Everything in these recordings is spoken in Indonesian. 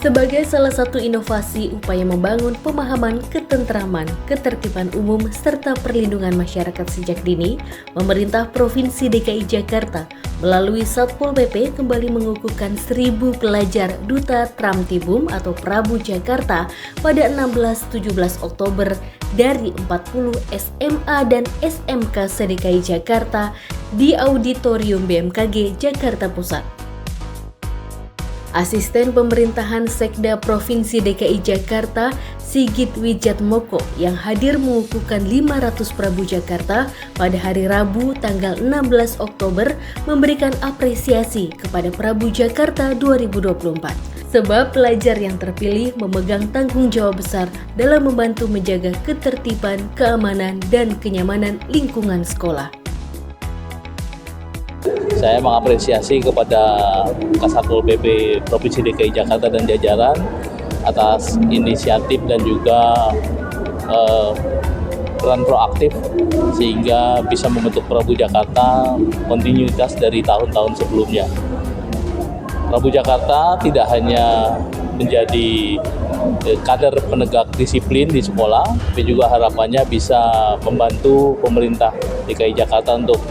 Sebagai salah satu inovasi upaya membangun pemahaman ketentraman, ketertiban umum, serta perlindungan masyarakat sejak dini, pemerintah Provinsi DKI Jakarta melalui Satpol PP kembali mengukuhkan 1.000 pelajar Duta Tramtibum atau Prabu Jakarta pada 16-17 Oktober dari 40 SMA dan SMK se-DKI Jakarta di Auditorium BMKG Jakarta Pusat. Asisten Pemerintahan Sekda Provinsi DKI Jakarta, Sigit Wijatmoko, yang hadir mengukuhkan 500 Prabu Jakarta pada hari Rabu tanggal 16 Oktober memberikan apresiasi kepada Prabu Jakarta 2024. Sebab pelajar yang terpilih memegang tanggung jawab besar dalam membantu menjaga ketertiban, keamanan, dan kenyamanan lingkungan sekolah. Saya mengapresiasi kepada Kasatpol PP Provinsi DKI Jakarta dan jajaran atas inisiatif dan juga peran proaktif sehingga bisa membentuk Prabu Jakarta kontinuitas dari tahun-tahun sebelumnya. Prabu Jakarta tidak hanya menjadi kader penegak disiplin di sekolah, tapi juga harapannya bisa membantu pemerintah DKI Jakarta untuk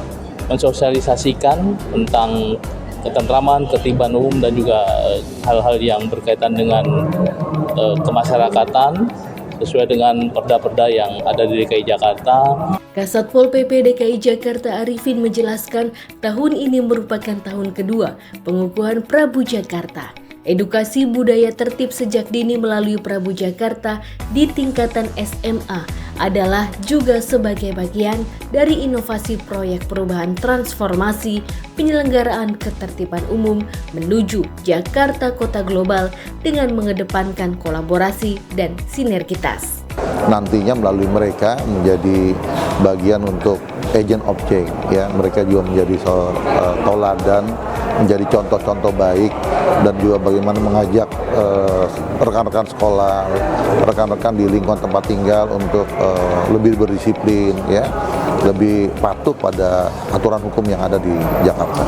mensosialisasikan tentang ketentraman, ketertiban umum, dan juga hal-hal yang berkaitan dengan kemasyarakatan sesuai dengan perda-perda yang ada di DKI Jakarta. Kasatpol PP DKI Jakarta Arifin menjelaskan tahun ini merupakan tahun kedua pengukuhan Prabu Jakarta. Edukasi budaya tertib sejak dini melalui Prabu Jakarta di tingkatan SMA adalah juga sebagai bagian dari inovasi proyek perubahan transformasi penyelenggaraan ketertiban umum menuju Jakarta Kota Global dengan mengedepankan kolaborasi dan sinergitas. Nantinya melalui mereka menjadi bagian untuk agent of change, ya, mereka juga menjadi toladan, menjadi contoh-contoh baik, dan juga bagaimana mengajak rekan-rekan sekolah, rekan-rekan di lingkungan tempat tinggal untuk lebih berdisiplin, ya, lebih patuh pada aturan hukum yang ada di Jakarta.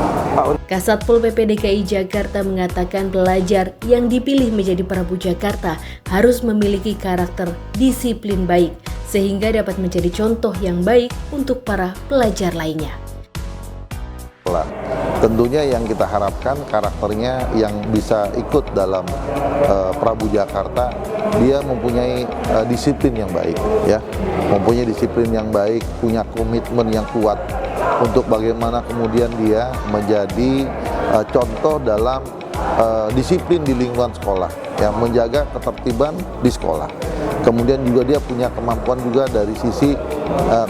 Kasatpol PP DKI Jakarta mengatakan pelajar yang dipilih menjadi Prabu Jakarta harus memiliki karakter disiplin baik sehingga dapat menjadi contoh yang baik untuk para pelajar lainnya. Tentunya yang kita harapkan karakternya yang bisa ikut dalam Prabu Jakarta, dia mempunyai disiplin yang baik, ya, mempunyai disiplin yang baik, punya komitmen yang kuat untuk bagaimana kemudian dia menjadi contoh dalam disiplin di lingkungan sekolah, ya, menjaga ketertiban di sekolah. Kemudian juga dia punya kemampuan juga dari sisi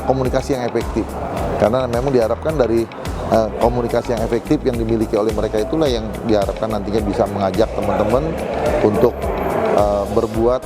komunikasi yang efektif, karena memang diharapkan dari komunikasi yang efektif yang dimiliki oleh mereka itulah yang diharapkan nantinya bisa mengajak teman-teman untuk berbuat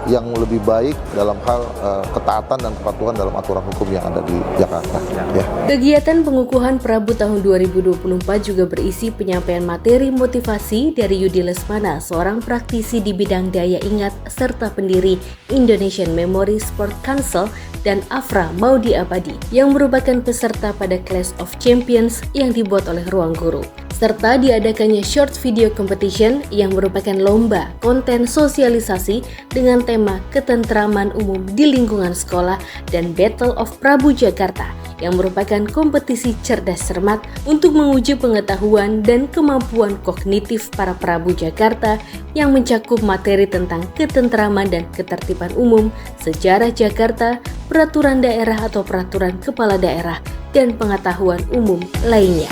yang lebih baik dalam hal ketaatan dan kepatuhan dalam aturan hukum yang ada di Jakarta. Ya. Kegiatan pengukuhan Prabu tahun 2024 juga berisi penyampaian materi motivasi dari Yudi Lesmana, seorang praktisi di bidang daya ingat serta pendiri Indonesian Memory Sport Council, dan Afra Maudi Abadi yang merupakan peserta pada Clash of Champions yang dibuat oleh Ruang Guru. Serta diadakannya short video competition yang merupakan lomba konten sosialisasi dengan tema ketentraman umum di lingkungan sekolah, dan Battle of Prabu Jakarta yang merupakan kompetisi cerdas cermat untuk menguji pengetahuan dan kemampuan kognitif para Prabu Jakarta yang mencakup materi tentang ketentraman dan ketertiban umum, sejarah Jakarta, peraturan daerah atau peraturan kepala daerah, dan pengetahuan umum lainnya.